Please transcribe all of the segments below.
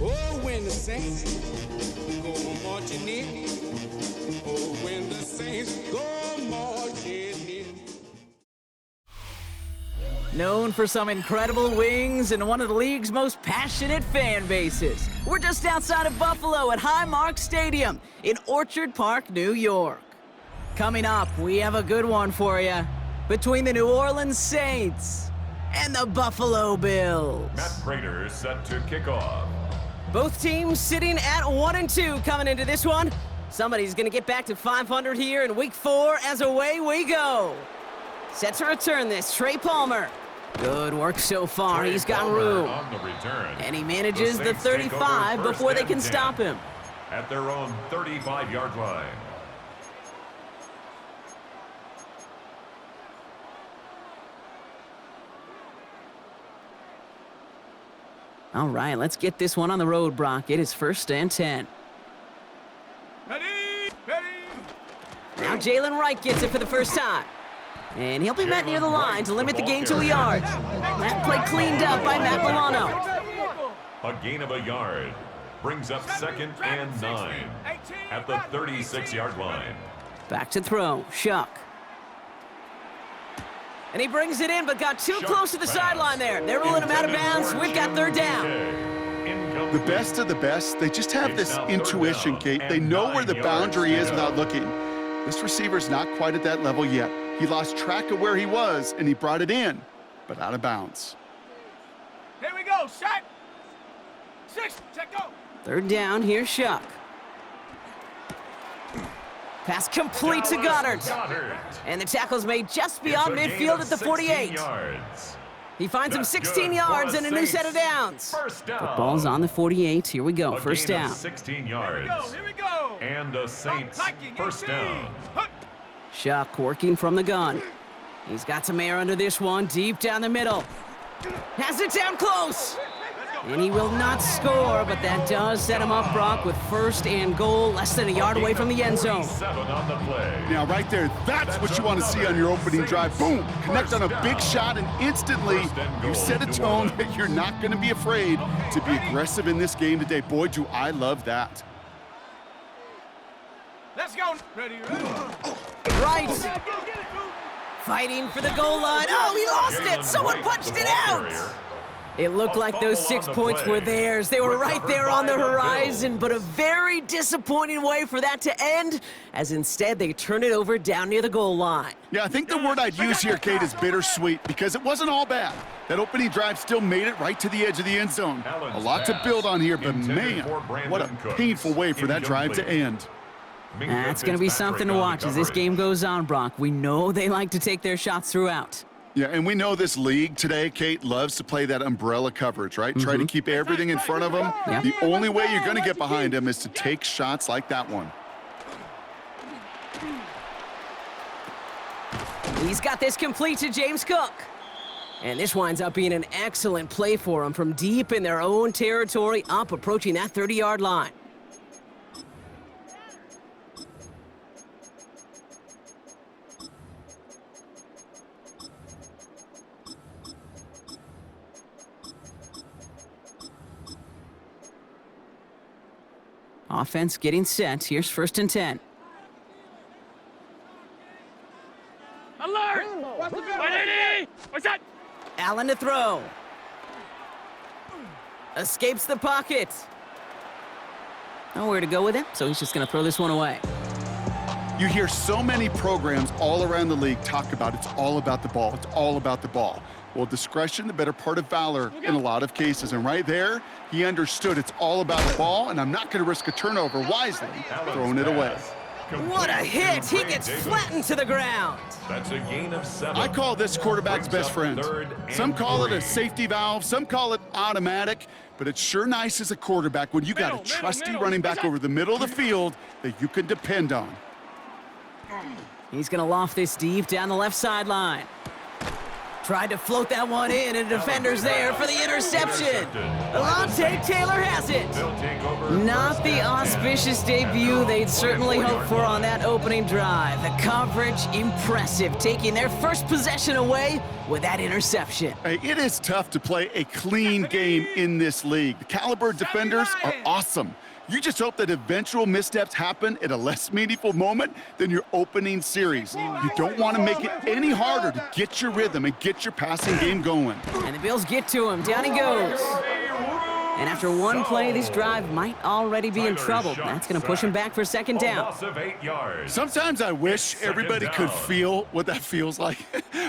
Oh, when the saints go marching in. Oh, when the saints go marching in. Known for some incredible wings and one of the league's most passionate fan bases. We're just outside of Buffalo at Highmark Stadium in Orchard Park, New York. Coming up, we have a good one for you. Between the New Orleans Saints and the Buffalo Bills. Matt Prater set to kick off. Both teams sitting at 1-2 coming into this one. Somebody's gonna get back to 500 here in week 4 as away we go. Set to return this, Trey Palmer. Good work so far, he's got room. On the return. And he manages the Saints take 35 over before they first can and 10 stop him. At their own 35-yard line. All right, let's get this one on the road, Brock. It is 1st and 10. Ready. Now Jalen Wright gets it for the first time. And he'll be met near the line to limit the game to a yard. That play cleaned up by Matt Milano. A gain of a yard. Brings up 2nd and 9 at the 36-yard line. Back to throw, Shuck. And he brings it in, but got too close to the sideline there. They're ruling him out of bounds. We've got 3rd down. The best of the best, they just have this intuition, Kate. They know where the boundary is without looking. This receiver's not quite at that level yet. He lost track of where he was, and he brought it in, but out of bounds. Here we go. Set. 6. Check go. 3rd down, here's Shuck. Pass complete to Goddard. And the tackle's made just beyond midfield at the 48. He finds him 16 yards and a new set of downs. Football's on the 48. Here we go. 1st down. 16 yards. Here we go. And the Saints 1st down. Shuck working from the gun. He's got some air under this one, deep down the middle. Has it down close. And he will not score, but that does set him up, Brock, with 1st and goal, less than a yard away from the end zone. On the play. Now, right there, that's what you want to see on your opening drive. Boom! Connect on a big shot, and instantly you set a tone that you're not going to be afraid to be aggressive in this game today. Boy, do I love that. Let's go. on. Ready. Right. Fighting for the goal line. Oh, he lost it. Someone punched it out. It looked like those 6 points were theirs. They were right there on the horizon, but a very disappointing way for that to end, as instead they turned it over down near the goal line. Yeah, I think the word I'd use here, Kate, is bittersweet, because it wasn't all bad. That opening drive still made it right to the edge of the end zone. A lot to build on here, but man, what a painful way for that drive to end. That's going to be something to watch as this game goes on, Brock. We know they like to take their shots throughout. Yeah, and we know this league today, Kate, loves to play that umbrella coverage, right? Try to keep everything in front of them. Yep. The only way you're going to get behind them is to take shots like that one. He's got this complete to James Cook. And this winds up being an excellent play for him from deep in their own territory, up approaching that 30-yard line. Offense getting set. Here's 1st and 10. Alert! What's that? Allen to throw. Escapes the pocket. Nowhere to go with it, so he's just going to throw this one away. You hear so many programs all around the league talk about it's all about the ball. It's all about the ball. Well, discretion, the better part of valor in a lot of cases. And right there, he understood it's all about the ball, and I'm not going to risk a turnover wisely, throwing it away. What a hit! He gets flattened to the ground. That's a gain of 7. I call this quarterback's best friend. Some call it a safety valve, some call it automatic, but it's sure nice as a quarterback when you got a trusty running back over the middle of the field that you can depend on. He's going to loft this deep down the left sideline. Tried to float that one in, and the defender's there for the interception. Alontae Taylor has it. Not the auspicious debut they'd certainly hoped for on that opening drive. The coverage, impressive, taking their first possession away with that interception. Hey, it is tough to play a clean game in this league. The caliber defenders are awesome. You just hope that eventual missteps happen at a less meaningful moment than your opening series. You don't want to make it any harder to get your rhythm and get your passing game going. And the Bills get to him. Down he goes. And after one play, this drive might already be in trouble. That's going to push him back for 2nd down. Sometimes I wish everybody could feel what that feels like.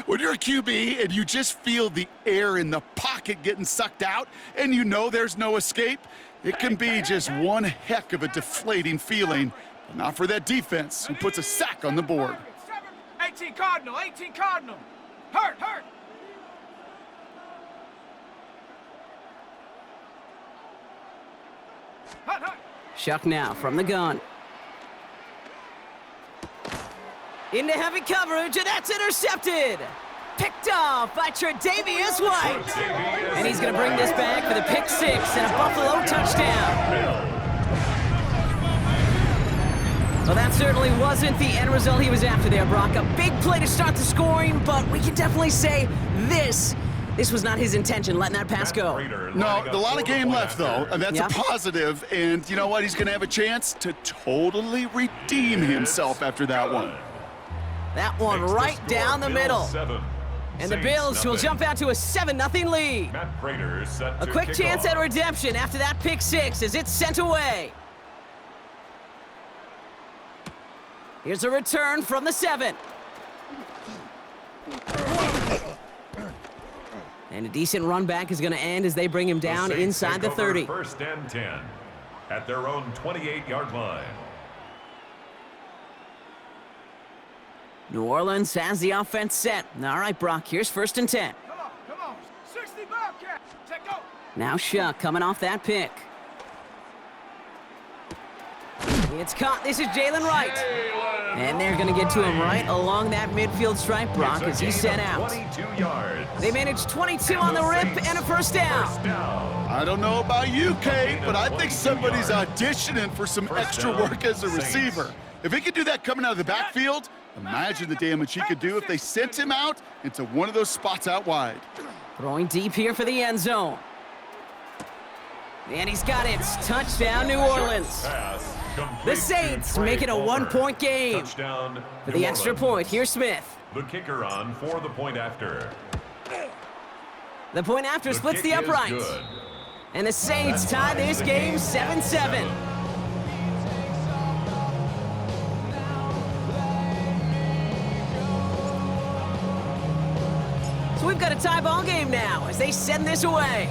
When you're a QB and you just feel the air in the pocket getting sucked out and you know there's no escape, it can be just one heck of a deflating feeling, but not for that defense who puts a sack on the board. 18 Cardinal, 18 Cardinal. Hurt. Shuck now from the gun. Into heavy coverage, and that's intercepted. Picked off by Tre'Davious White. And he's going to bring this back for the pick 6 and a Buffalo touchdown. Well, that certainly wasn't the end result he was after there, Brock. A big play to start the scoring, but we can definitely say this was not his intention, letting that pass go. No, a lot of game left, though, and that's a positive. And you know what? He's going to have a chance to totally redeem himself after that one. That one right down the middle. And the Bills will jump out to a 7-0 lead. A quick chance at redemption after that pick 6 as it's sent away. Here's a return from the 7. And a decent run back is going to end as they bring him down inside the 30. 1st and 10 at their own 28-yard line. New Orleans has the offense set. All right, Brock, here's 1st and 10. Come on. 60 Bobcat. Take go. Now Shuck coming off that pick. It's caught. This is Jalen Wright. And they're going to get to him right along that midfield stripe, Brock, as he's sent out. 22 yards. They managed 22 on the rip and a 1st down. I don't know about you, Kate, but I think somebody's auditioning for some extra work as a receiver. If he could do that coming out of the backfield, imagine the damage he could do if they sent him out into one of those spots out wide. Throwing deep here for the end zone. And he's got it. Touchdown, New Orleans. The Saints make it a one-point game. Touchdown, For the extra point, here's Smith. The kicker on for the point after. The point after The splits kick the is uprights. good. And the Saints tie this game 7-7. So we've got a tie ball game now as they send this away.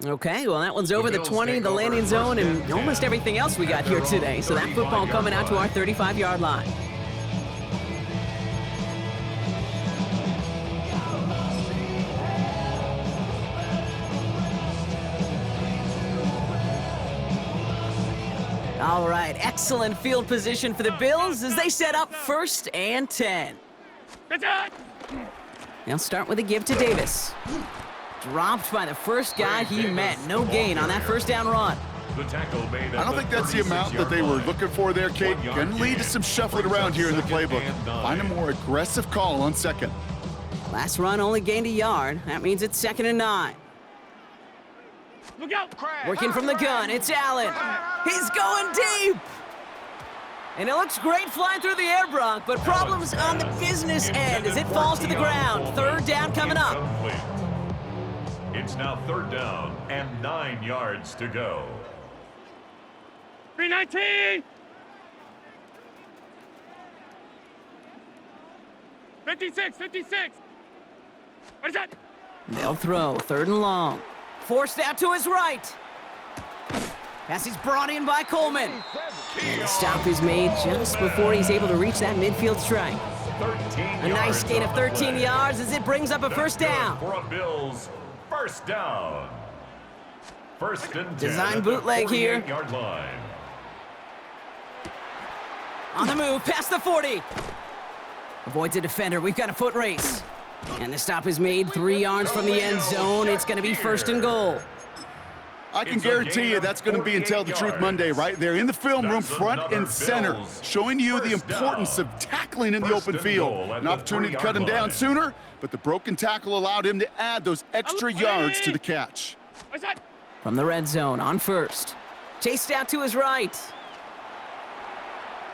Okay, well that one's over the 20, the landing zone, and almost everything else we got here today. So that football coming out to our 35-yard line. All right, excellent field position for the Bills as they set up 1st and 10. They'll start with a give to Davis. Dropped by the first guy he met. No gain on that first down run. The tackle made I don't think that's the amount that they were looking for there, Kate. Gonna lead to some shuffling around here in the playbook. Find a more aggressive call on 2nd. Last run only gained a yard. That means it's 2nd and 9. Look out, Crab. Working from the gun, it's Allen. He's going deep. And it looks great flying through the air, Brock, but problems on the business end as it falls to the ground. 3rd down coming up. It's now 3rd down and 9 yards to go. 319. 56. What is that? They'll throw 3rd and long. Forced out to his right. Pass is brought in by Coleman. And the stop is made just before he's able to reach that midfield strike. A nice gain of 13 yards as it brings up a 1st down. For a Bills 1st down. 1st and 10 Design at the bootleg here. 48-yard line. On the move, past the 40. Avoids a defender. We've got a foot race. And the stop is made 3 yards from the end zone. It's going to be 1st and goal. I can guarantee you that's going to be in Tell the Truth Monday right there in the film room, front and center, showing you the importance of tackling in the open field. An opportunity to cut him down sooner, but the broken tackle allowed him to add those extra yards to the catch. What's that? From the red zone on 1st. Chased out to his right.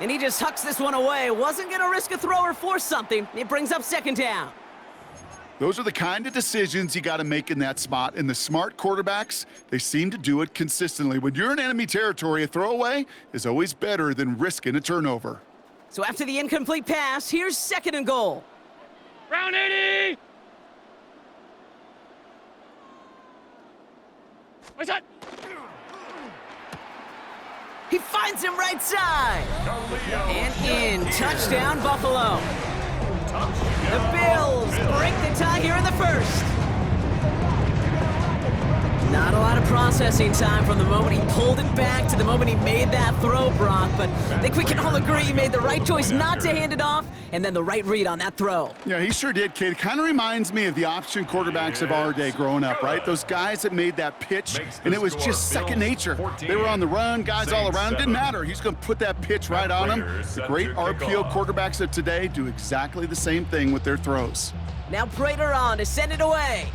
And he just hucks this one away. Wasn't going to risk a throw or force something. It brings up 2nd down. Those are the kind of decisions you got to make in that spot. And the smart quarterbacks, they seem to do it consistently. When you're in enemy territory, a throwaway is always better than risking a turnover. So after the incomplete pass, here's 2nd and goal. Round 80. What's that? He finds him right side. And in. Touchdown, Buffalo. The Bills break the tie here in the 1st. Not a lot of processing time from the moment he pulled it back to the moment he made that throw, Brock. But I think we can all agree he made the right choice not to hand it off, and then the right read on that throw. Yeah, he sure did, Kate. It kind of reminds me of the option quarterbacks of our day growing up, right? Those guys that made that pitch, and it was just second nature. They were on the run, guys all around. It didn't matter. He's going to put that pitch right on him. The great RPO quarterbacks of today do exactly the same thing with their throws. Now Prater on to send it away.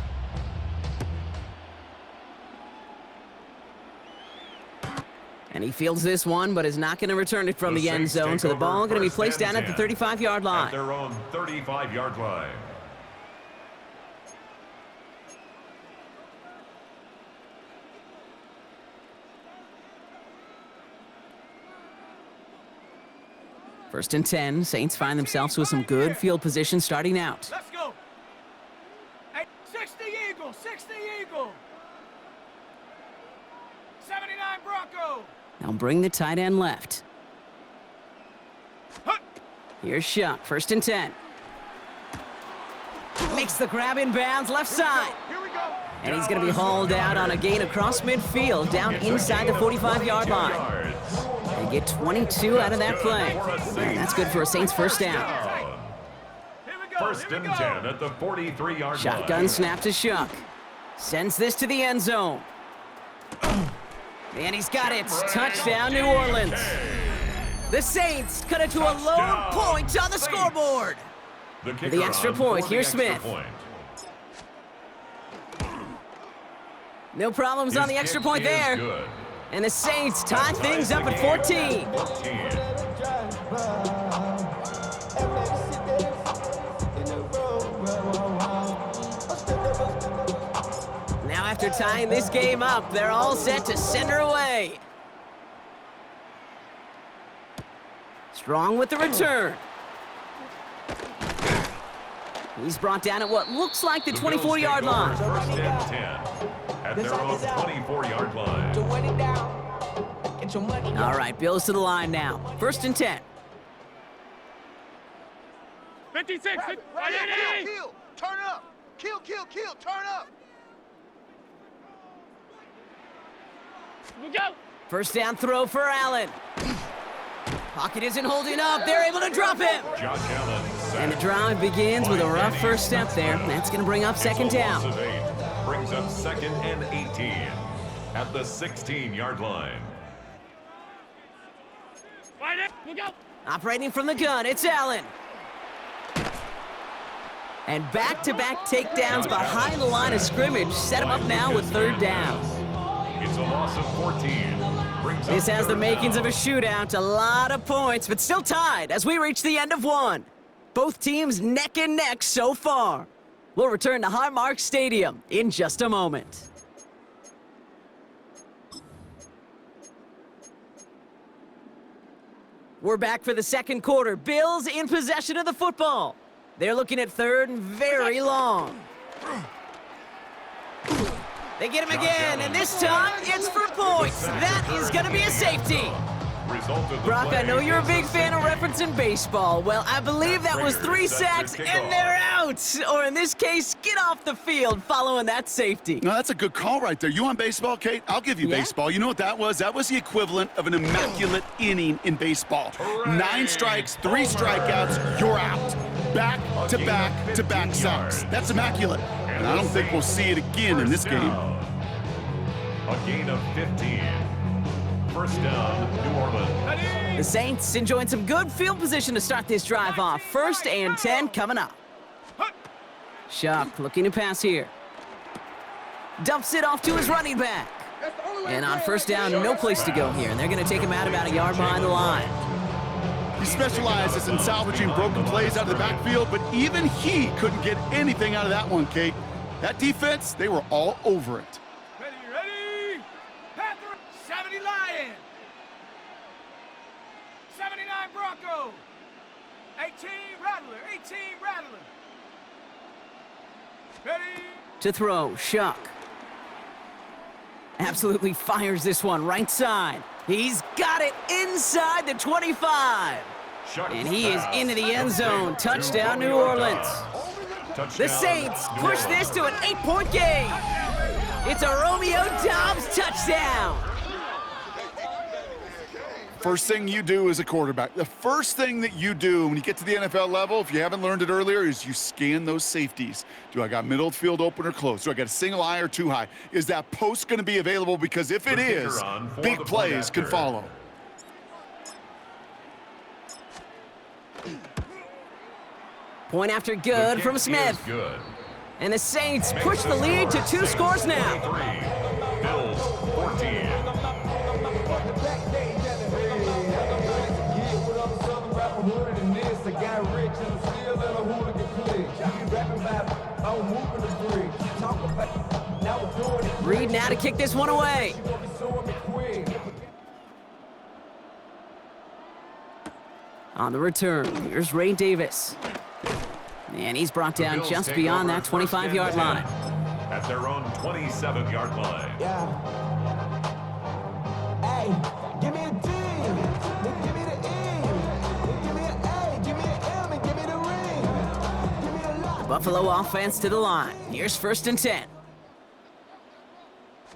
And he fields this one, but is not going to return it from the end zone. So the ball going to be placed down at the 35-yard line. At their own 35-yard line. First and 10. Saints find themselves with some good field position starting out. Let's go. Hey, 60 Eagle, 60 Eagle. 79 Bronco. Now bring the tight end left. Here's Shuck. First and 10. Makes the grab in bounds left side. Here we go. And he's going to be hauled out on a gain across midfield down inside the 45-yard line. They get 22 out of that play. And that's good for a Saints 1st down. Here we go. 1st and 10 at the 43-yard line. Shotgun snap to Shuck. Sends this to the end zone. And he's got it. Touchdown, New Orleans. The Saints cut it to a lone point on the scoreboard. The extra point, here's Smith. No problems His on the extra kick point is there. good. And the Saints tie That things ties up the at game 14. 14. Now after tying this game up, they're all set to send her away. Strong with the return. He's brought down at what looks like the The Bills 24-yard take over line. First and 10 at their own 24-yard line. All right, Bills to the line now. First and 10. 56. Kill, turn up. Kill, turn up. We go. First down throw for Allen. Pocket isn't holding up. They're able to drop him. Josh Allen And the sacked. drive begins with a rough first step there. That's going to bring up second It's a down. loss of 8. Brings up second and 18 at the 16-yard line. Right it. We go. Operating from the gun, it's Allen. And back-to-back takedowns behind the line of scrimmage set him up now with third down. It's a loss of 14. Brings This up has the third makings down. of a shootout, a lot of points, but still tied as we reach the end of one. Both teams neck and neck so far. We'll return to Highmark Stadium in just a moment. We're back for the second quarter. Bills in possession of the football. They're looking at third and very long. They get him again, and this time it's for points. That is going to be a safety. Result of the Brock, I play know you're a is big fan of referencing baseball. Well, I believe that was 3 sacks, and they're out. Or in this case, get off the field following that safety. No, that's a good call right there. You want baseball, Kate? I'll give you Yeah? baseball. You know what that was? That was the equivalent of an immaculate inning in baseball. 9 strikes, 3 strikeouts, you're out. Back-to-back sacks. That's immaculate. And I don't think we'll see it again in this game. A gain of 15. First down, New Orleans. The Saints enjoying some good field position to start this drive off. First and 10 coming up. Shuck looking to pass here. Dumps it off to his running back. And on first down, no place to go here. And they're going to take him out about a yard behind the line. He specializes in salvaging broken plays out of the backfield, but even he couldn't get anything out of that one, Kate. That defense, they were all over it. Ready. Panther. 70 Lion. 79 Bronco. 18 Rattler. 18 Rattler. Ready. To throw, Shuck. Absolutely fires this one right side. He's got it inside the 25. And he is into the end zone. Touchdown, New Orleans. The Saints push this to an 8-point game. It's a Romeo Doubs touchdown. First thing you do as a quarterback, the first thing that you do when you get to the NFL level, if you haven't learned it earlier, is you scan those safeties. Do I got middle field open or close? Do I got a single high or two high? Is that post going to be available? Because if it is, big plays can follow. Point after good from Smith. Good. And the Saints push the lead to 2 scores now. 23. Bills 14. Reed now to kick this one away. On the return, here's Ray Davis. And he's brought The down Bills just take beyond over that first and 25-yard 10 line. At their own 27-yard line. Hey, give me a D. Give me the E. Give me an A. Give me an M. And give me the ring. Give me a lot. Buffalo offense to the line. Here's first and 10.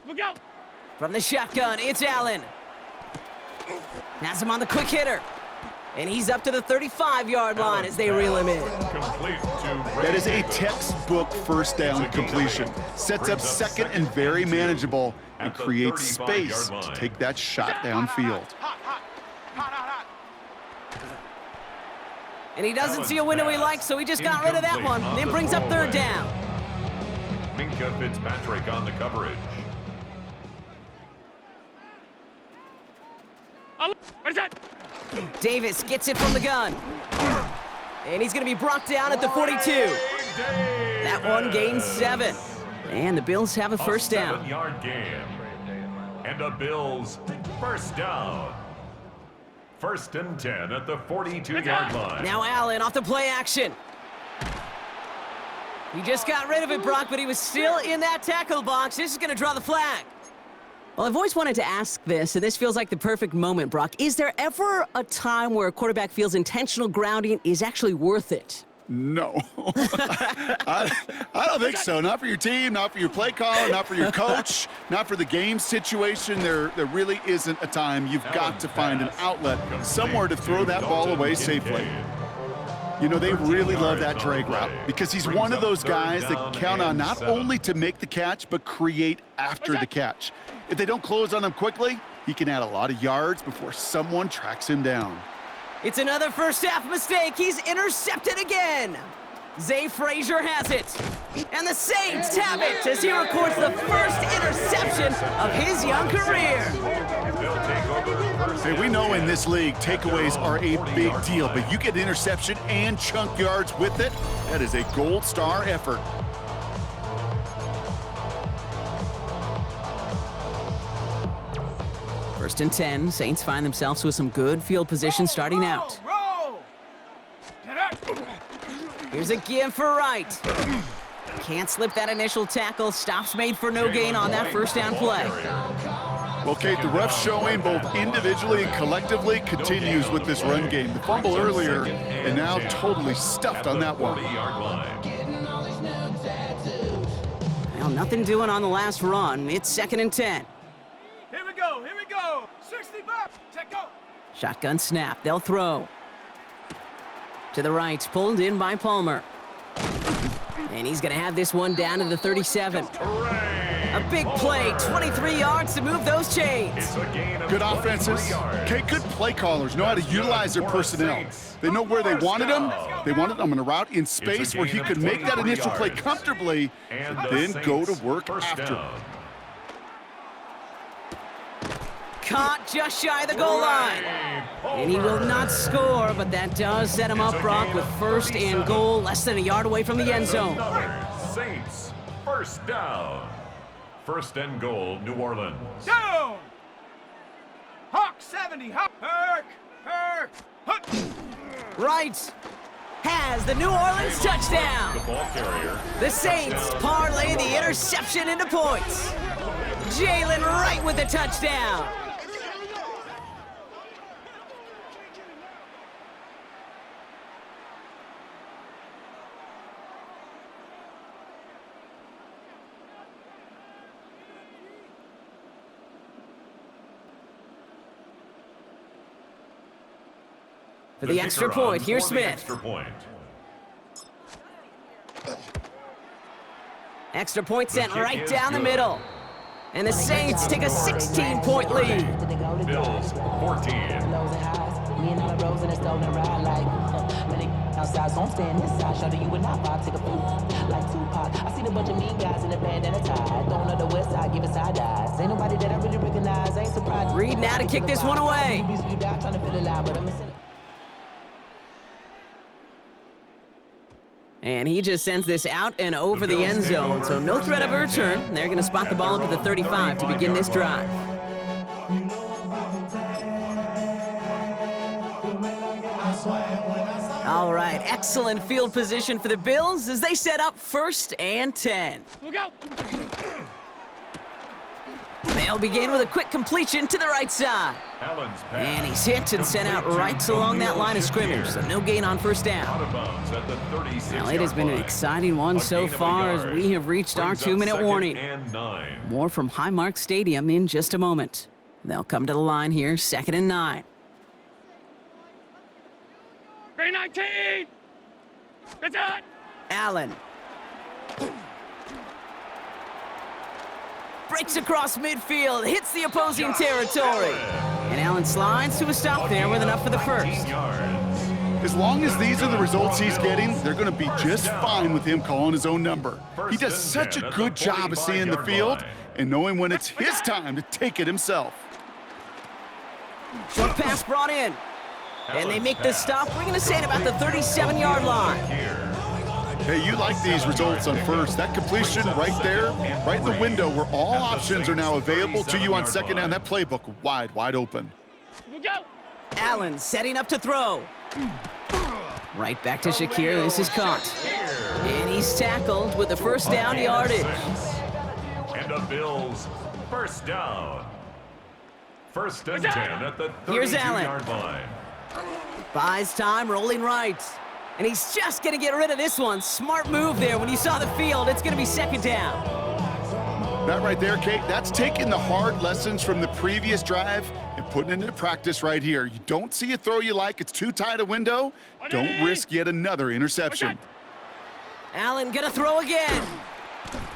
We go. From the shotgun, it's Allen. Has him on the quick hitter. And he's up to the 35-yard line as they reel him in. Complete to That is a Ray Davis. textbook first down completion. Sets up second and very manageable and At the creates 35-yard space to line. take that shot downfield. And he doesn't see a window he likes, so he just got rid of that one. Then brings up third down. Minkah Fitzpatrick on the coverage. What is that? Davis gets it from the gun. And he's going to be brought down at the 42. That one gains 7. And the Bills have a first down. 7-yard game. And the Bills first down. 1st and 10 at the 42-yard line. Now Allen off the play action. He just got rid of it, Brock, but he was still in that tackle box. This is going to draw the flag. Well, I've always wanted to ask this, and this feels like the perfect moment, Brock. Is there ever a time where a quarterback feels intentional grounding is actually worth it? No. I don't think so. Not for your team, not for your play caller, not for your coach, not for the game situation. There really isn't a time. You've got to find an outlet, somewhere to throw that ball away safely. You know, they really love that drag route because he's one of those guys that count on not only to make the catch, but create after the catch. If they don't close on him quickly, he can add a lot of yards before someone tracks him down. It's another first half mistake. He's intercepted again. Zay Frazier has it. And the Saints have it as he records the first interception of his young career. Hey, we know in this league, takeaways are a big deal, but you get interception and chunk yards with it, that is a gold star effort. First and 10, Saints find themselves with some good field position starting out. Roll! Get up! Here's a give for Wright. Can't slip that initial tackle. Stops made for no gain on that first down play. Well, Kate, the rough showing both individually and collectively continues with this run game. The fumble earlier, and now totally stuffed on that one. Well, nothing doing on the last run. It's 2nd and 10. Here we go, here we go. 60 back, take go. Shotgun snap, they'll throw. To the right, pulled in by Palmer. And he's gonna have this one down to the 37. A big play, 23 yards to move those chains. Good offenses. Okay, good play callers know how to utilize their personnel. They know where they wanted them. They wanted them on a route in space where he could make that initial play comfortably, then go to work after. Caught just shy of the goal line. And he will not score, but that does set him up, Brock, with 1st and goal, less than a yard away from the end zone. Saints, first down. 1st and goal, New Orleans. Down! Hawk 70, Hawk, Herc, Hook. Wright has the New Orleans touchdown. The ball carrier. The Saints parlay the interception into points. Jalen Wright with the touchdown. For the extra point, here's Smith. Extra point sent right down the middle. And the Saints take a 16-point lead. Bills, 14. Outside, so I'm staying inside. Show you and I vibe, take a food like Tupac. I seen a bunch of mean guys in a band and a tie. Don't know the west side, give it side eyes. Ain't nobody that I really recognize. Ain't surprised. Reed now to kick this one away. And he just sends this out and over the end zone, so no threat of a return. They're going to spot the ball up at the 35 to begin this drive. All right, excellent field position for the Bills as they set up 1st and 10. Look out! They'll begin with a quick completion to the right side. And he's hit and sent out right along that line of scrimmage, so no gain on first down. Now, it has been an exciting one so far as we have reached our 2-minute warning. More from Highmark Stadium in just a moment. They'll come to the line here, 2nd and 9. 319! It's on! Allen. Breaks across midfield, hits the opposing territory. And Allen slides to a stop there with enough for the first. As long as these are the results he's getting, they're going to be just fine with him calling his own number. He does such a good job of seeing the field and knowing when it's his time to take it himself. Short pass brought in. And they make this stop. We're going to say it about the 37-yard line. Hey, you like these results on first. That completion right there, right in the window where all options are now available to you on second down. That playbook wide open. Allen setting up to throw. Right back to Shakir. This is caught. And he's tackled with the first down yardage. And the Bills first down. First and 10 at the 32-yard line. Buys time, rolling right. And he's just going to get rid of this one. Smart move there. When you saw the field, it's going to be second down. That right there, Kate, that's taking the hard lessons from the previous drive and putting it into practice right here. You don't see a throw you like, it's too tight a window. Don't risk yet another interception. Allen gonna throw again.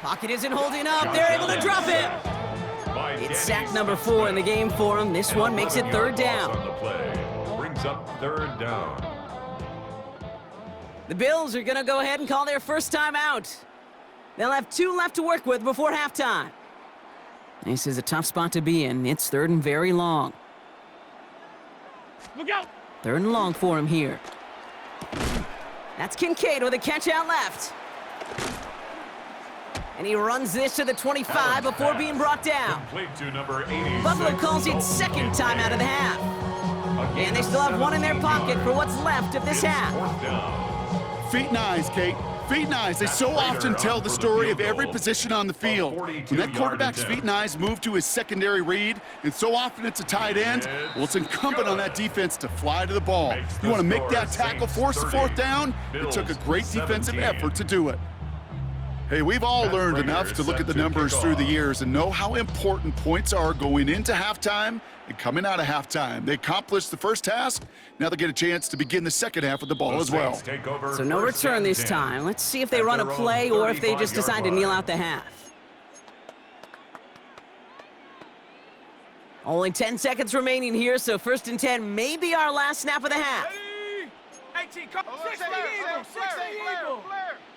Pocket isn't holding up. They're able to drop it. It's sack number 4 in the game for him. This one makes it third down. Brings up third down. The Bills are gonna go ahead and call their first time out. They'll have 2 left to work with before halftime. This is a tough spot to be in. It's third and very long. Look out! Third and long for him here. That's Kincaid with a catch out left. And he runs this to the 25 before being brought down. Complete to number 86. Buffalo calls it second time out of the half. And they still have 1 in their pocket for what's left of this half. Feet and eyes, Kate. Feet and eyes. They so often tell the story of every position on the field. When that quarterback's feet and eyes move to his secondary read, and so often it's a tight end, well, it's incumbent on that defense to fly to the ball. You want to make that tackle, force the fourth down? It took a great defensive effort to do it. Hey, we've all learned enough to look at the numbers through the years and know how important points are going into halftime and coming out of halftime. They accomplished the first task. Now they get a chance to begin the second half with the ball as well. So no return this time. Let's see if they run a play or if they just decide to kneel out the half. Only 10 seconds remaining here, so first and 10 may be our last snap of the half. 18, come 60 Eagle, 60 Eagle.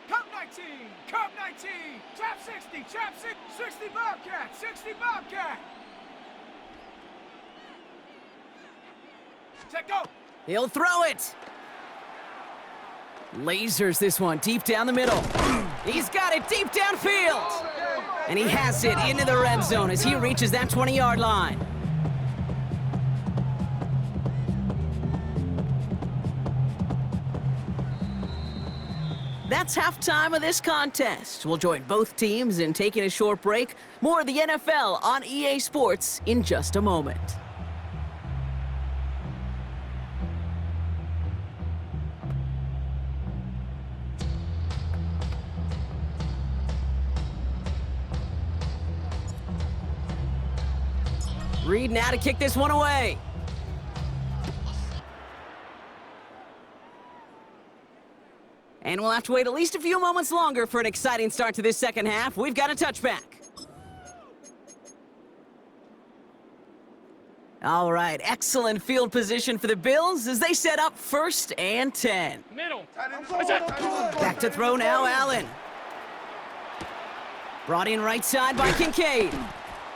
Come 19, come 19. Trap 60, trap 60 Bobcat, 60 Bobcat. Check go. He'll throw it. Lasers this one deep down the middle. He's got it deep downfield. And he has it into the red zone as he reaches that 20-yard line. That's halftime of this contest. We'll join both teams in taking a short break. More of the NFL on EA Sports in just a moment. Reed now to kick this one away. And we'll have to wait at least a few moments longer for an exciting start to this second half. We've got a touchback. All right, excellent field position for the Bills as they set up first and 10. Middle. Back to throw now, Allen. Brought in right side by Kincaid.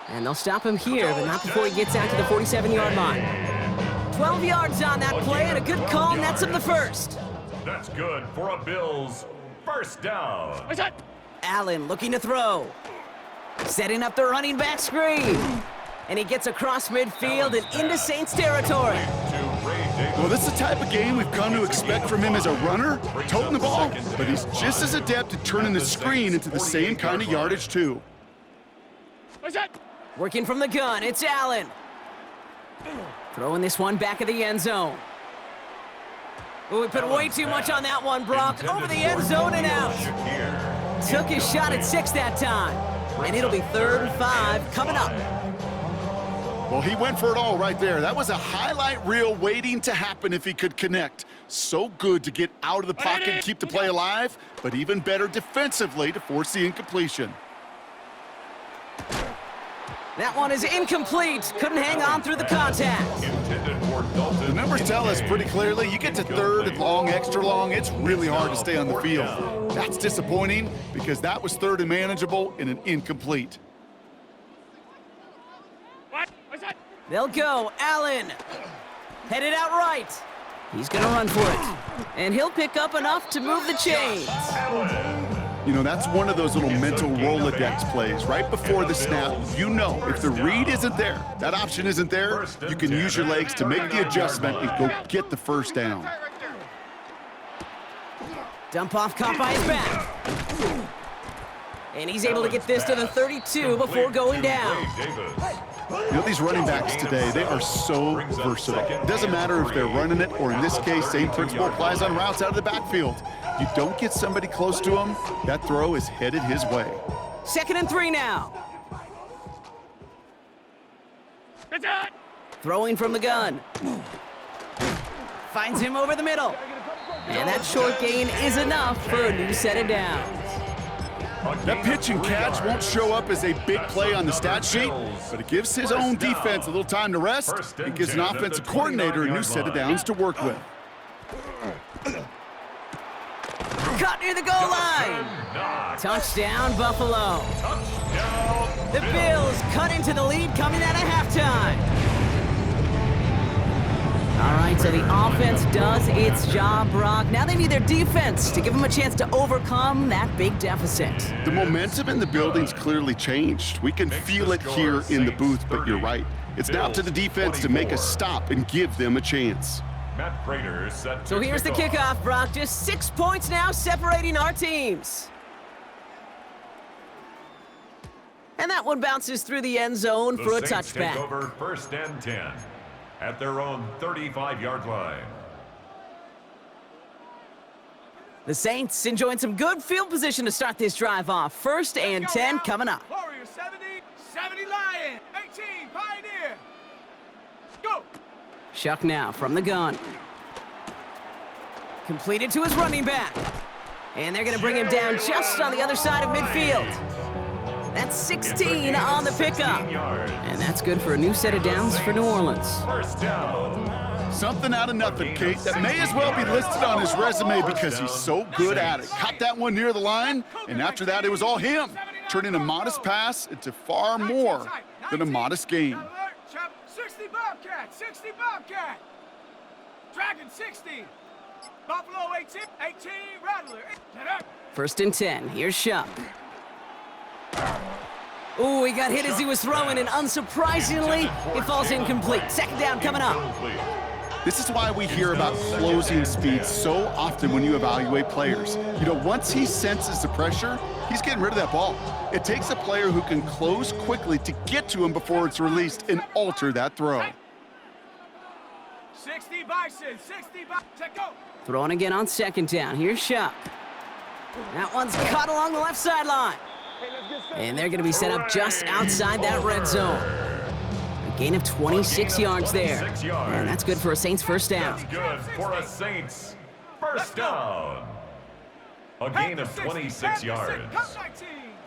And they'll stop him here, but not before he gets out to the 47-yard line. 12 yards on that play and a good call, and that's him the first. That's good for a Bills first down. Allen looking to throw. Setting up the running back screen. And he gets across midfield and into Saints territory. Well, this is the type of game we've come to expect from him as a runner, toting the ball, but he's just as adept at turning the screen into the same kind of yardage, too. Working from the gun, it's Allen. Throwing this one back of the end zone. Oh, we put way too much on that one, Brock. Over the end zone and out. Took his shot at 6 that time. And it'll be 3rd and 5 coming up. Well, he went for it all right there. That was a highlight reel waiting to happen if he could connect. So good to get out of the pocket and keep the play alive, but even better defensively to force the incompletion. That one is incomplete. Couldn't hang on through the contact. The numbers tell us pretty clearly, you get to 3rd and long, extra long, it's really hard to stay on the field. That's disappointing because that was 3rd and manageable and an incomplete. They'll go. Allen. Headed out right. He's going to run for it. And he'll pick up enough to move the chains. You know, that's one of those little mental Rolodex plays. Right before the snap, you know if the read isn't there, that option isn't there, you can use your legs to make the adjustment and go get the first down. Dump off caught by his back. And he's able to get this to the 32 before going down. You know, these running backs today, they are so versatile. It doesn't matter if they're running it, or in this case, same principle applies on routes out of the backfield. You don't get somebody close to him, that throw is headed his way. 2nd and 3 now. Throwing from the gun. Finds him over the middle. And that short gain is enough for a new set of downs. That pitch and catch won't show up as a big play on the stat sheet, but it gives his own defense a little time to rest. It gives an offensive coordinator a new set of downs to work with. Caught near the goal line. Touchdown, Buffalo. The Bills cut into the lead coming out of halftime. All right, so the offense does its job, Brock. Now they need their defense to give them a chance to overcome that big deficit. The momentum in the building's clearly changed. We can feel it here in the booth, but you're right. It's now up to the defense to make a stop and give them a chance. Matt Prater set. So here's the kickoff, Brock. Just 6 points now separating our teams. And that one bounces through the end zone for a touchback. Take over 1st and 10 at their own 35-yard line. The Saints enjoying some good field position to start this drive off. 1st and 10 coming up. Warriors 70, 70 Lion, 18 Pioneer. Go. Shuck now from the gun. Completed to his running back. And they're going to bring him down just on the other side of midfield. That's 16 on the pickup. And that's good for a new set of downs for New Orleans. 1st down. Something out of nothing, Kate. That may as well be listed on his resume because he's so good at it. Caught that one near the line, and after that, it was all him. Turning a modest pass into far more than a modest gain. 60 Bobcat, 60 Bobcat. Dragon 60. Buffalo 18, 18 Rattler. 1st and 10, here's Shuck. Ooh, he got hit as he was throwing, and unsurprisingly, it falls incomplete. 2nd down coming up. This is why we hear about closing speed so often when you evaluate players. You know, once he senses the pressure, he's getting rid of that ball. It takes a player who can close quickly to get to him before it's released and alter that throw. 60 Bison, 60 Bison, go. Throwing again on 2nd down. Here's Shuck. That one's caught along the left sideline. And they're going to be set up just outside that red zone. A gain of 26 yards there. And that's good for a Saints 1st down. That's good for a Saints 1st down. A gain of 26 yards.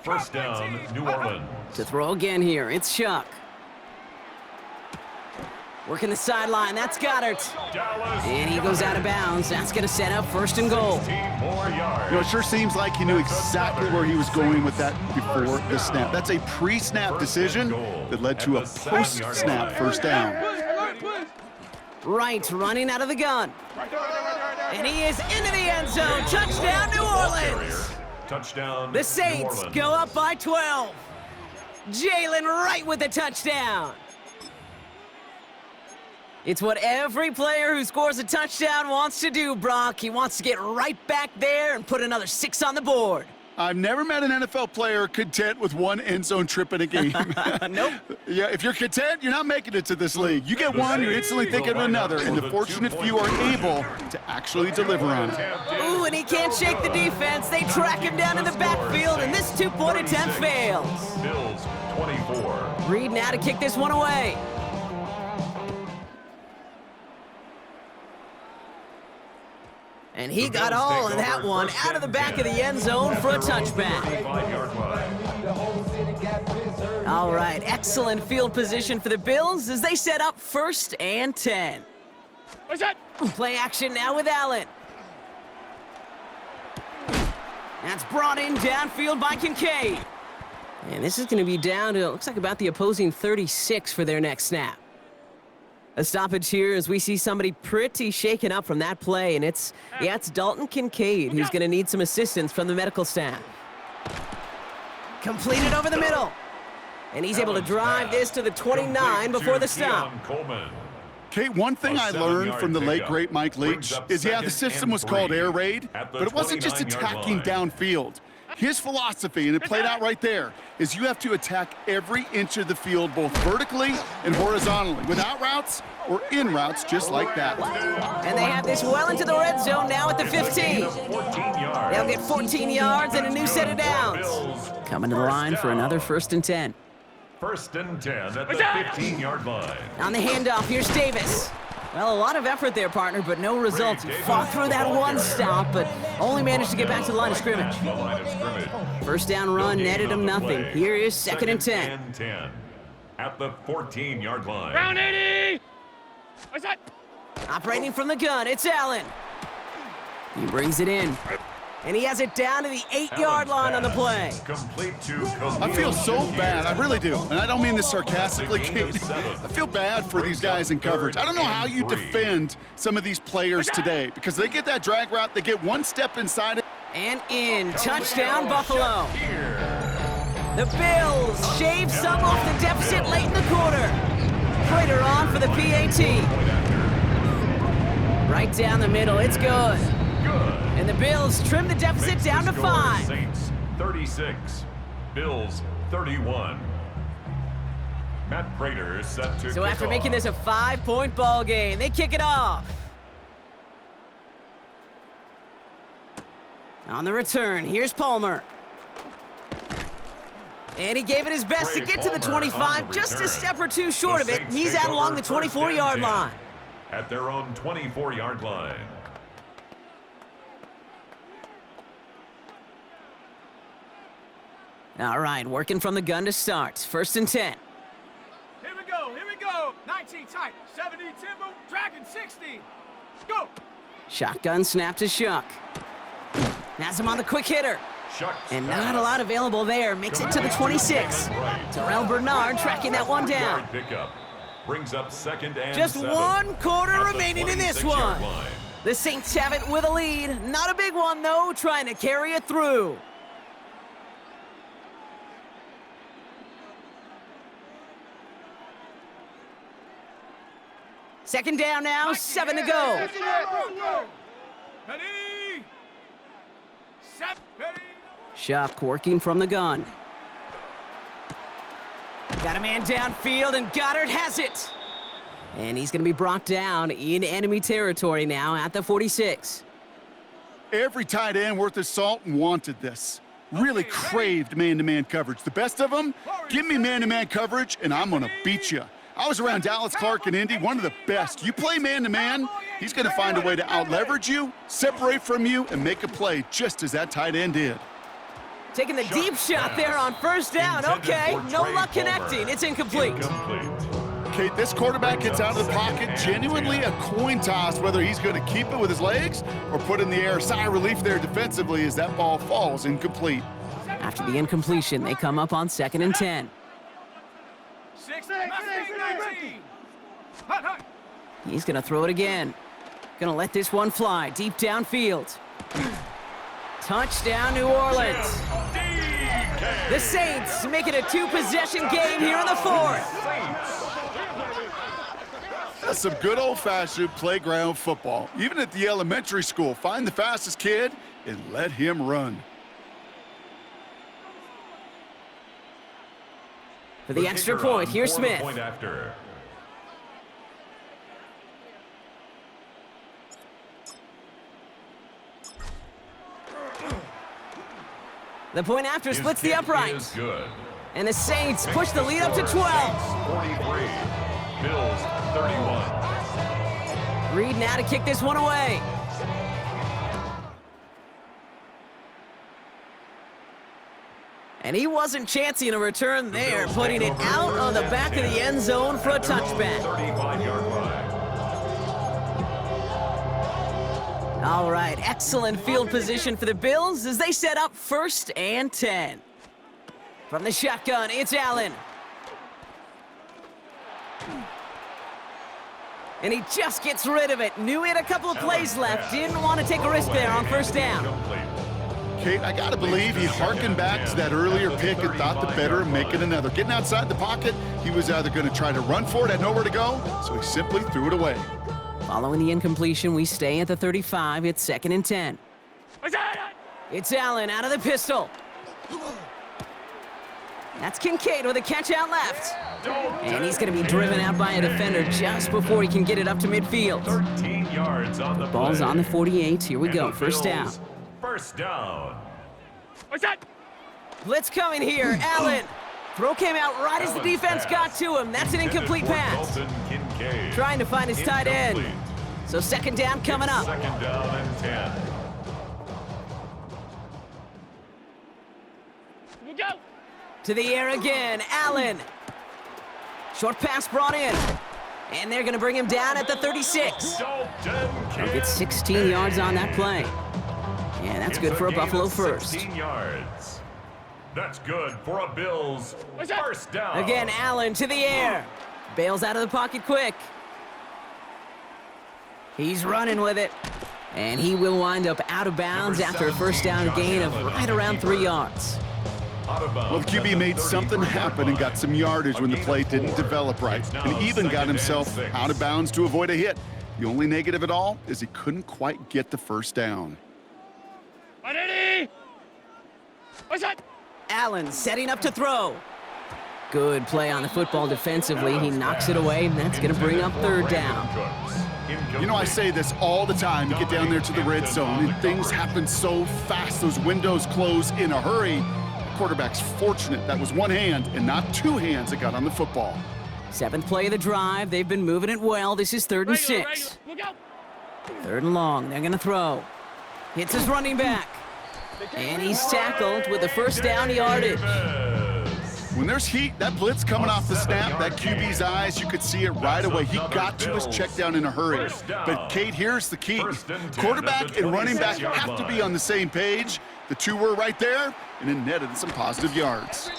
1st down, New Orleans. To throw again here, it's Shuck. Working the sideline, that's Goddard. And he goes out of bounds. That's going to set up 1st and goal. You know, it sure seems like he knew exactly where he was going with that before the snap. That's a pre-snap decision that led to a post-snap 1st down. Right, running out of the gun. And he is into the end zone. Touchdown, New Orleans. Touchdown. The Saints go up by 12. Jalen Wright with the touchdown. It's what every player who scores a touchdown wants to do, Brock. He wants to get right back there and put another 6 on the board. I've never met an NFL player content with one end zone trip in a game. Nope. Yeah, if you're content, you're not making it to this league. You get one, you're instantly thinking of another, and the fortunate few are able to actually deliver on it. Ooh, and he can't shake the defense. They track him down in the backfield, and this 2-point attempt fails. Bills 24. Reed now to kick this one away. And he got all of that one out of the back of the end zone for a touchback. All right, excellent field position for the Bills as they set up 1st and 10. What's that? Play action now with Allen. That's brought in downfield by Kincaid. And this is going to be down to, it looks like about the opposing 36 for their next snap. A stoppage here as we see somebody pretty shaken up from that play, and it's Dalton Kincaid who's going to need some assistance from the medical staff. Completed over the middle. And he's able to drive this to the 29 before the stop. Kate, one thing I learned from the late, great Mike Leach is, yeah, the system was called air raid, but it wasn't just attacking downfield. His philosophy, and it played out right there, is you have to attack every inch of the field, both vertically and horizontally, without routes or in routes just like that. And they have this well into the red zone now at the 15. They'll get 14 yards and a new set of downs. Coming to the line for another 1st and 10. 1st and 10 at the 15-yard line. On the handoff, here's Davis. Well, a lot of effort there, partner, but no results. He fought through that one stop, but only managed to get back to the line of scrimmage. First down run netted him nothing. Here is 2nd and 10. 10 at the 14-yard line. Round 80! What's that? Operating from the gun, it's Allen. He brings it in. And he has it down to the 8-yard line on the play. Complete to I feel so bad, I really do. And I don't mean this sarcastically, Kate. I feel bad for these guys in coverage. I don't know how you defend some of these players today, because they get that drag route, they get one step inside it. And in, touchdown Buffalo. The Bills shave some off the deficit late in the quarter. Prater on for the PAT. Right down the middle, it's good. And the Bills trim the deficit down to 5. Saints 36, Bills 31. Matt Prater is set to So kick after off. making this a 5-point ball game, they kick it off. On the return, here's Palmer. And he gave it his best to get to the 25, just a step or two short of it. He's out along the 24-yard line. At their own 24-yard line. All right, working from the gun to start. 1st and 10. Here we go, here we go. 19 tight, 70 Timbo, Dragon 60. Go! Shotgun snap to Shuck. Has him on the quick hitter. Shucks And pass. not a lot available there. Makes it to the 26. Terrell Bernard tracking that one down. Pickup brings up 2nd and Just 7 1 quarter at the remaining in this 26-yard one. line. The Saints have it with a lead. Not a big one, though, trying to carry it through. Second down now, 7 to go. Ready? Set, ready? Shuck working from the gun. Got a man downfield, and Goddard has it. And he's going to be brought down in enemy territory now at the 46. Every tight end worth his salt wanted this. Really craved man-to-man coverage. The best of them, give me man-to-man coverage, and I'm going to beat you. I was around Dallas Clark and Indy, one of the best. You play man-to-man, he's going to find a way to out-leverage you, separate from you, and make a play just as that tight end did. Taking the deep shot there on 1st down. Okay, no luck connecting. It's incomplete. Kate, this quarterback gets out of the pocket, genuinely a coin toss whether he's going to keep it with his legs or put in the air. Sigh of relief there defensively as that ball falls incomplete. After the incompletion, they come up on 2nd and 10. 19. Hut, hut. He's going to throw it again. Going to let this one fly deep downfield. Touchdown, New Orleans. The Saints make it a 2-possession game here in the 4th. That's some good old-fashioned playground football. Even at the elementary school, find the fastest kid and let him run. For the extra point, here's Smith. Point after. The point after splits the upright. Is good. And the Saints push the lead up to 12. 43, Bills 31. Reed now to kick this one away. And he wasn't chancing a return there, putting it out on the back of the end zone for a touchback. 35-yard line. All right, excellent field position for the Bills as they set up 1st and 10. From the shotgun, it's Allen. And he just gets rid of it. Knew he had a couple of plays left. Didn't want to take a risk there on first down. Kate, I gotta believe he harkened back to that earlier pick and thought the better of making another. Getting outside the pocket, he was either gonna try to run for it, had nowhere to go, so he simply threw it away. Following the incompletion, we stay at the 35. It's 2nd and 10. It's Allen out of the pistol. That's Kincaid with a catch out left. And he's going to be driven out by a defender just before he can get it up to midfield. 13 yards on the Ball's play. on the 48. Here we And go. the First down. Bills, First down. Blitz coming here. Allen. Throw came out right as the Allen's defense pass. got to him. That's an Intended incomplete for pass. Dalton Kincaid. Trying to find his tight end. Incomplete. So 2nd down coming up. Second down and 10. To the air again. Allen. Short pass brought in. And they're going to bring him down at the 36. Dalton He'll get 16 yards on that play. Yeah, that's good for a gain of Buffalo first. 16 yards. That's good for a Bills first down. Again, Allen to the air. Bails out of the pocket quick. He's running with it. And he will wind up out of bounds after a first down gain of right around 3 yards. Well, the QB made something happen and got some yardage when the play didn't develop right, and even got himself out of bounds to avoid a hit. The only negative at all is he couldn't quite get the first down. Allen setting up to throw. Good play on the football defensively. He knocks it away, and that's going to bring up 3rd down. You know, I say this all the time. You get down there to the red zone, and things happen so fast. Those windows close in a hurry. The quarterback's fortunate that was one hand and not two hands that got on the football. 7th play of the drive. They've been moving it well. This is 3rd and 6. 3rd and long. They're going to throw. Hits his running back. And he's tackled with the first down yardage. When there's heat, that blitz coming off the snap, that QB's eyes, you could see it right away. He got to his check down in a hurry. But Kate, here's the key. Quarterback and running back have to be on the same page. The two were right there, and it netted some positive yards.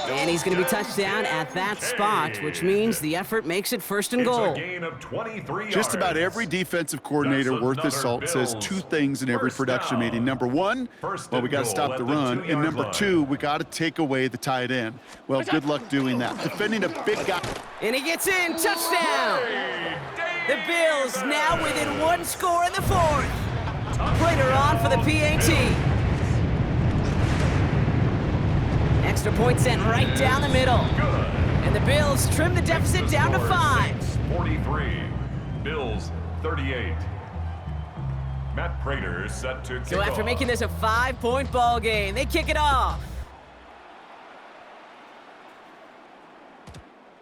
And he's going to be touched down at that spot, which means the effort makes it 1st and goal. It's a gain of 23 Just about yards. every defensive coordinator That's worth his another salt says Bills 2 things in every first production down. meeting. Number 1, First well, we and got to goal stop at the the run. And 2-yard number line. 2, we got to take away the tight end. Well, good luck doing that. Defending a big guy. And he gets in. Touchdown. The Bills now within 1 score in the 4th. Prater on for the PAT. Extra point sent right down the middle. Good. And the Bills trim the deficit down to 5. Saints 43, Bills 38. Matt Prater set to kick So after off. making this a 5-point ball game, they kick it off.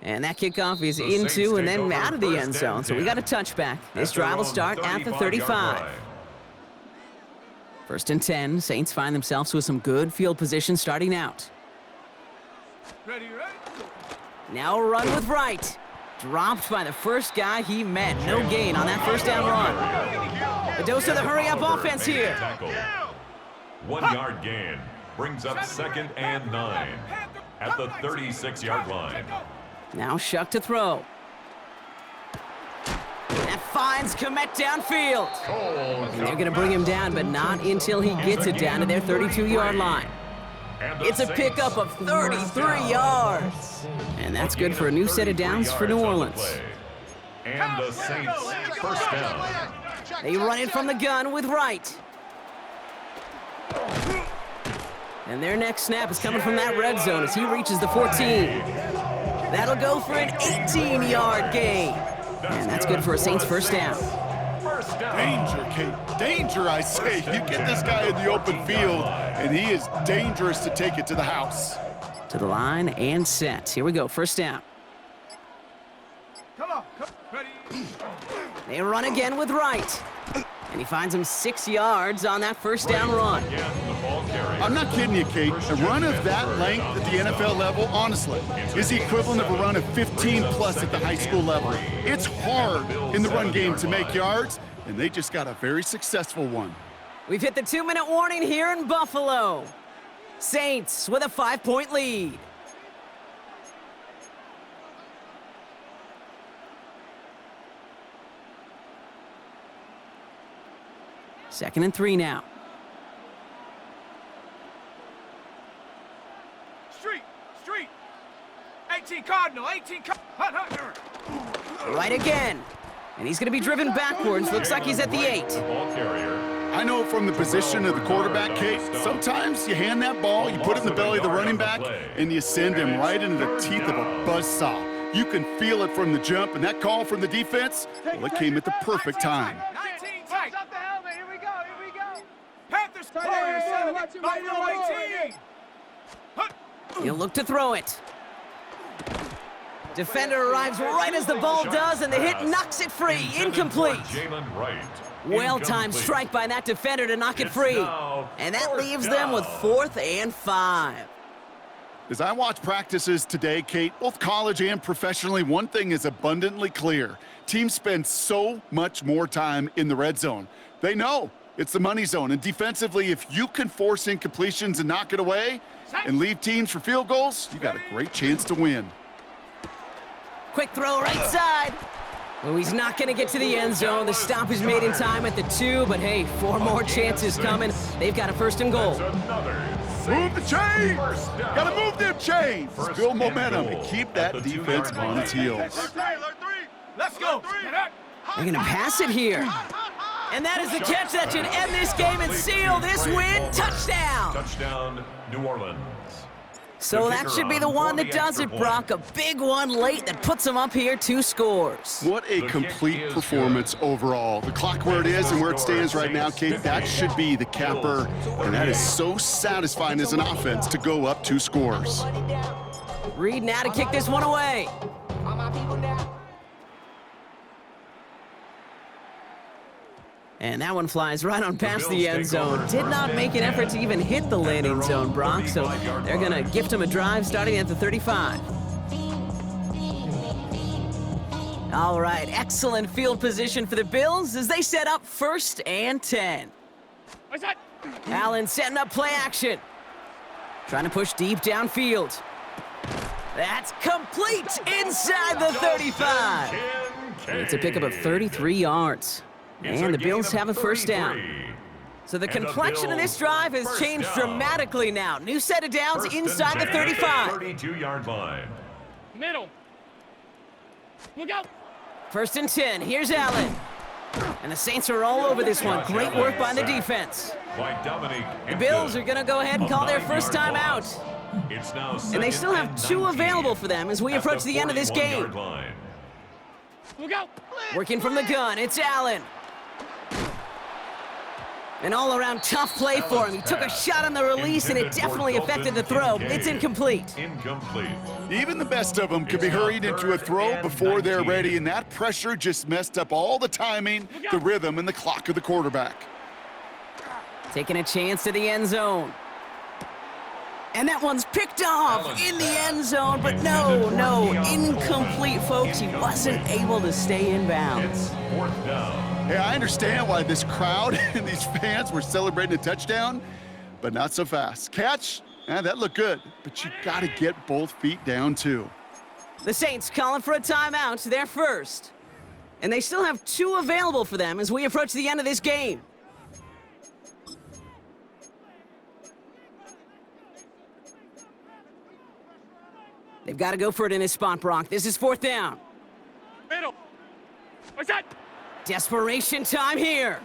And that kickoff is The Saints into and take then over out of the first end zone. and So we 10. got a touchback. This At drive will their own start at the 35-yard 35. line. 1st and 10. Saints find themselves with some good field position starting out. Ready? Now a run with Wright. Dropped by the first guy he met. No gain on that first down run. A dose of the hurry-up offense Made the here. tackle. 1 yard gain brings up 2nd and 9 at the 36-yard line. Now Shuck to throw. That finds Komet downfield. And they're going to bring him down, but not until he gets it down to their 32-yard line. And the It's a Saints pickup of 33 yards. And that's good for a new set of downs for New Orleans. And the Saints first down. They run it from the gun with Wright. And their next snap is coming from that red zone as he reaches the 14. That'll go for an 18-yard gain. And that's good for a Saints first down. First down. Danger, Kate. Danger, I say. You get this guy in the open field, and he is dangerous to take it to the house. To the line and set. Here we go, first down. Come on. Ready? They run again with Wright. And he finds him 6 yards on that first down run. Again, the ball carrier. I'm not kidding you, Kate. A run of that length at the NFL level, honestly, is the equivalent of a run of 15-plus at the high school level. It's hard in the run game to make yards, and they just got a very successful one. We've hit the 2-minute warning here in Buffalo. Saints with a 5-point lead. 2nd and 3 now. Street. 18 Cardinal, 18 Cardinal. Right again. And he's going to be driven backwards. Looks like he's at the 8. Ball carrier. I know from the position of the quarterback, Kate, sometimes you hand that ball, you put it in the belly of the running back, and you send him right into the teeth of a buzzsaw. You can feel it from the jump, and that call from the defense, well, it came at the perfect time. 19 tight. Up the helmet. Here we go. Panthers player 7, by number 18. He'll look to throw it. Defender arrives right as the ball does, and the hit knocks it free. Incomplete. Jalen Wright. Well-timed strike by that defender to knock it free. And that leaves them with 4th and 5. As I watch practices today, Kate, both college and professionally, one thing is abundantly clear. Teams spend so much more time in the red zone. They know it's the money zone. And defensively, if you can force incompletions and knock it away and leave teams for field goals, you got a great chance to win. Quick throw right side. Oh, he's not going to get to the end zone. The stop is made in time at the 2, but hey, 4 more chances coming. They've got a 1st and goal. Move the chains! Gotta move them chains! Build momentum and keep that defense on its heels. Let's go. They're going to pass it here. And that is the catch that should end this game and seal this win. Touchdown! Touchdown, New Orleans. So that should be the one that does it, Brock. A big one late that puts them up here 2 scores. What a complete performance overall. The clock where it is and where it stands right now, Kate, that should be the capper. And that is so satisfying as an offense to go up 2 scores. Reed now to kick this one away. And that one flies right on past the end zone. Did not make an effort to even hit the landing zone, Brock, so they're going to gift him a drive starting at the 35. All right, excellent field position for the Bills as they set up 1st and 10. Allen setting up play action. Trying to push deep downfield. That's complete inside the 35. It's a pickup of 33 yards. And the Bills have a 1st down. So the complexion of this drive has changed dramatically now. New set of downs inside the 35. 32-yard line. Middle. Look out. 1st and 10. Here's Allen. And the Saints are all over this one. Great work by the defense. The Bills are going to go ahead and call their 1st time out. And they still have 2 available for them as we approach the end of this game. Look out. Working from the gun, it's Allen. An all-around tough play for him. He took a shot on the release, and it definitely affected the throw. It's incomplete. Even the best of them can be hurried into a throw before they're ready, and that pressure just messed up all the timing, the rhythm, and the clock of the quarterback. Taking a chance to the end zone. And that one's picked off in the end zone, but no, incomplete, folks. He wasn't able to stay in bounds. 4th down. Hey, I understand why this crowd and these fans were celebrating a touchdown, but not so fast. Catch, that looked good, but you got to get both feet down, too. The Saints calling for a timeout, their 1st. And they still have 2 available for them as we approach the end of this game. They've got to go for it in his spot, Brock. This is 4th down. Middle. What's that? Desperation time here.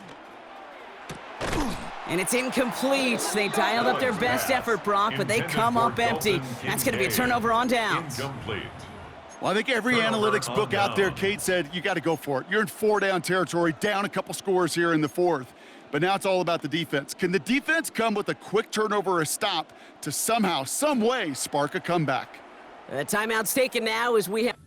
And it's incomplete. They dialed up their best effort, Brock, but they come up empty. That's going to be a turnover on downs. Well, I think every analytics book out there, Kate, said you got to go for it. You're in 4-down territory, down a couple scores here in the 4th. But now it's all about the defense. Can the defense come with a quick turnover or a stop to somehow, some way, spark a comeback? The timeout's taken now as we have...